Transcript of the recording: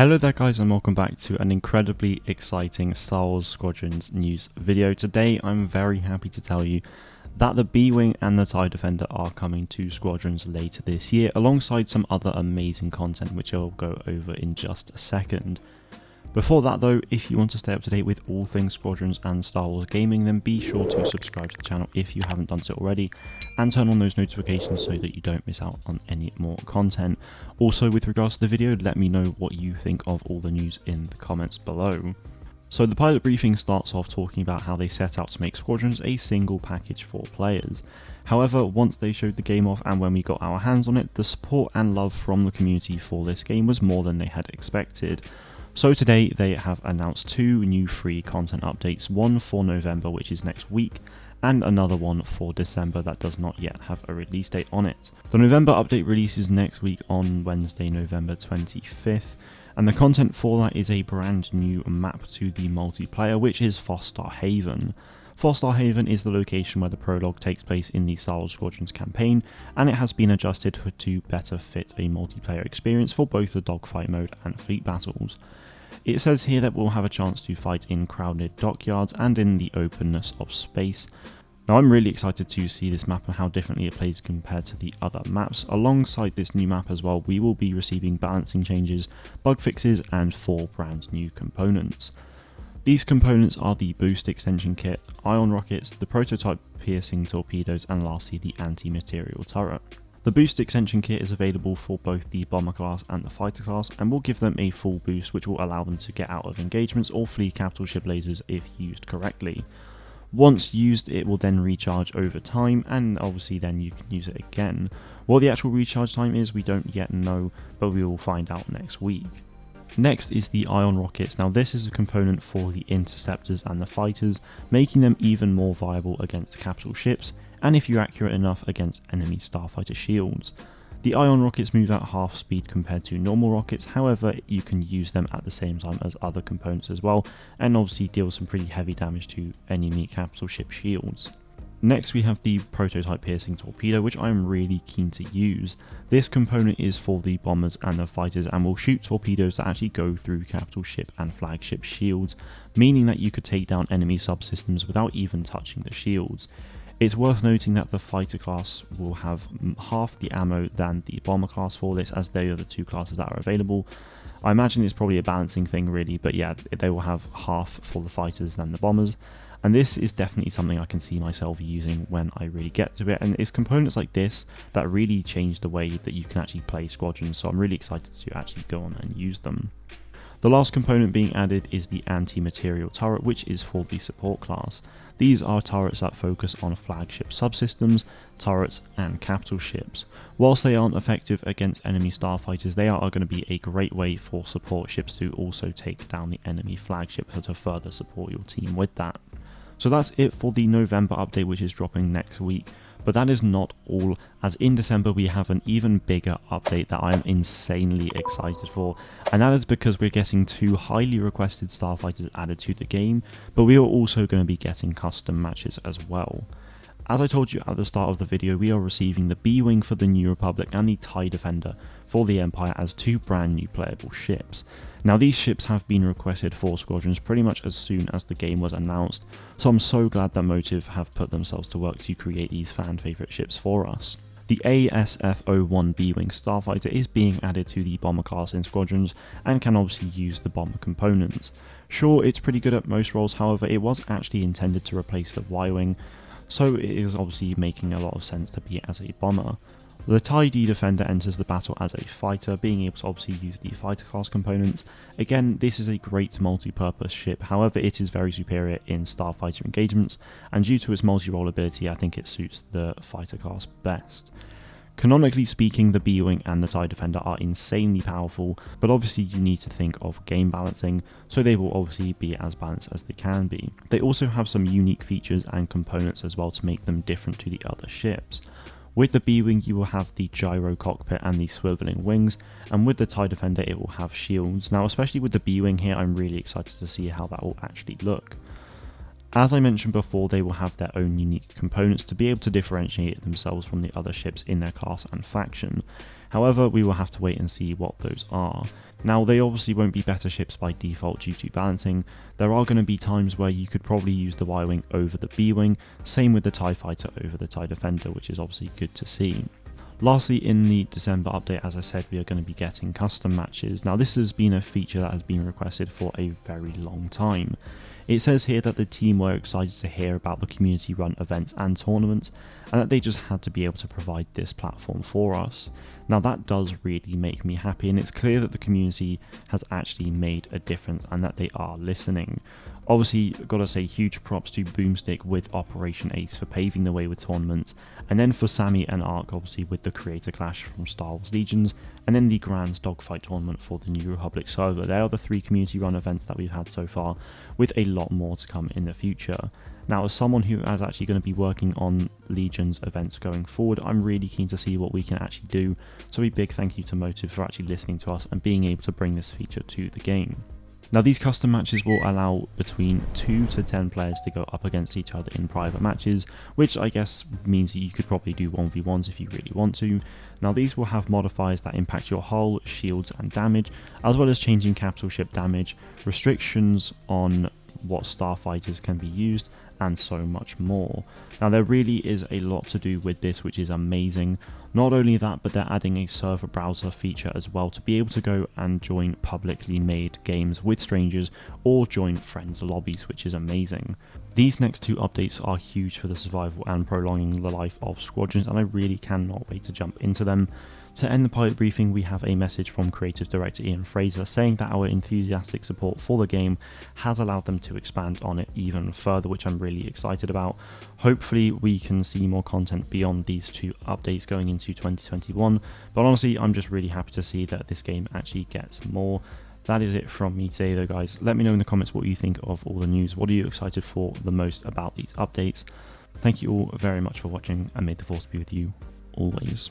Hello there guys, and welcome back to an incredibly exciting Star Wars Squadrons news video. Today I'm very happy to tell you that the B-Wing and the TIE Defender are coming to Squadrons later this year, alongside some other amazing content which I'll go over in just a second. Before that though, if you want to stay up to date with all things Squadrons and Star Wars gaming, then be sure to subscribe to the channel if you haven't done so already, and turn on those notifications so that you don't miss out on any more content. Also, with regards to the video, let me know what you think of all the news in the comments below. So the pilot briefing starts off talking about how they set out to make Squadrons a single package for players. However, once they showed the game off and when we got our hands on it, the support and love from the community for this game was more than they had expected. So today they have announced two new free content updates, one for November, which is next week, and another one for December that does not yet have a release date on it. The November update releases next week on Wednesday, November 25th, and the content for that is a brand new map to the multiplayer, which is Star Haven. Star Haven is the location where the prologue takes place in the Star Wars Squadrons campaign, and it has been adjusted to better fit a multiplayer experience for both the dogfight mode and fleet battles. It says here that we'll have a chance to fight in crowded dockyards and in the openness of space. Now I'm really excited to see this map and how differently it plays compared to the other maps. Alongside this new map as well, we will be receiving balancing changes, bug fixes, and 4 brand new components. These components are the boost extension kit, ion rockets, the prototype piercing torpedoes, and lastly the anti-material turret. The boost extension kit is available for both the bomber class and the fighter class, and will give them a full boost which will allow them to get out of engagements or flee capital ship lasers if used correctly. Once used, it will then recharge over time, and obviously then you can use it again. What the actual recharge time is we don't yet know, but we will find out next week. Next is the ion rockets. Now this is a component for the interceptors and the fighters, making them even more viable against capital ships, and if you're accurate enough, against enemy starfighter shields. The ion rockets move at half speed compared to normal rockets, however you can use them at the same time as other components as well, and obviously deal some pretty heavy damage to enemy capital ship shields. Next we have the prototype piercing torpedo, which I'm really keen to use. This component is for the bombers and the fighters and will shoot torpedoes that actually go through capital ship and flagship shields, meaning that you could take down enemy subsystems without even touching the shields. It's worth noting that the fighter class will have half the ammo than the bomber class for this, as they are the two classes that are available. I imagine it's probably a balancing thing really, but yeah, they will have half for the fighters than the bombers. And this is definitely something I can see myself using when I really get to it, and it's components like this that really change the way that you can actually play Squadrons, so I'm really excited to actually go on and use them. The last component being added is the anti-material turret, which is for the support class. These are turrets that focus on flagship subsystems, turrets, and capital ships. Whilst they aren't effective against enemy starfighters, they are going to be a great way for support ships to also take down the enemy flagship, so to further support your team with that. So that's it for the November update, which is dropping next week. But that is not all, as in December we have an even bigger update that I am insanely excited for, and that is because we're getting 2 highly requested starfighters added to the game, but we are also going to be getting custom matches as well. As I told you at the start of the video, we are receiving the B-Wing for the New Republic and the TIE Defender for the Empire as 2 brand new playable ships. Now these ships have been requested for Squadrons pretty much as soon as the game was announced, so I'm so glad that Motive have put themselves to work to create these fan favourite ships for us. The ASF-01 B-Wing Starfighter is being added to the bomber class in Squadrons and can obviously use the bomber components. Sure, it's pretty good at most roles, however it was actually intended to replace the Y-Wing, so it is obviously making a lot of sense to be it as a bomber. The TIE Defender enters the battle as a fighter, being able to obviously use the fighter class components. Again, this is a great multi-purpose ship, however it is very superior in starfighter engagements, and due to its multi-role ability I think it suits the fighter class best. Canonically speaking, the B-Wing and the TIE Defender are insanely powerful, but obviously you need to think of game balancing, so they will obviously be as balanced as they can be. They also have some unique features and components as well to make them different to the other ships. With the B-Wing you will have the gyro cockpit and the swiveling wings, and with the TIE Defender it will have shields. Now especially with the B-Wing here, I'm really excited to see how that will actually look. As I mentioned before, they will have their own unique components to be able to differentiate themselves from the other ships in their class and faction. However, we will have to wait and see what those are. Now, they obviously won't be better ships by default due to balancing. There are going to be times where you could probably use the Y-Wing over the B-Wing, same with the TIE Fighter over the TIE Defender, which is obviously good to see. Lastly, in the December update, as I said, we are going to be getting custom matches. Now, this has been a feature that has been requested for a very long time. It says here that the team were excited to hear about the community run events and tournaments, and that they just had to be able to provide this platform for us. Now, that does really make me happy, and it's clear that the community has actually made a difference and that they are listening. Obviously, gotta say huge props to Boomstick with Operation Ace for paving the way with tournaments, and then for Sammy and Ark obviously with the Creator Clash from Star Wars Legions, and then the Grand Dogfight Tournament for the New Republic server. They are the 3 community run events that we've had so far, with a lot more to come in the future. Now, as someone who is actually going to be working on Legions events going forward, I'm really keen to see what we can actually do, so a big thank you to Motive for actually listening to us and being able to bring this feature to the game. Now, these custom matches will allow between 2 to 10 players to go up against each other in private matches, which I guess means that you could probably do 1v1s if you really want to. Now, these will have modifiers that impact your hull, shields and damage, as well as changing capital ship damage, restrictions on what starfighters can be used, and so much more. Now, there really is a lot to do with this, which is amazing. Not only that, but they're adding a server browser feature as well to be able to go and join publicly made games with strangers or join friends lobbies, which is amazing. These next 2 updates are huge for the survival and prolonging the life of Squadrons, and I really cannot wait to jump into them. To end the pilot briefing, we have a message from Creative Director Ian Fraser saying that our enthusiastic support for the game has allowed them to expand on it even further, which I'm really excited about. Hopefully we can see more content beyond these 2 updates going into 2021, but honestly I'm just really happy to see that this game actually gets more. That is it from me today though, guys. Let me know in the comments what you think of all the news. What are you excited for the most about these updates? Thank you all very much for watching, and may the force be with you always.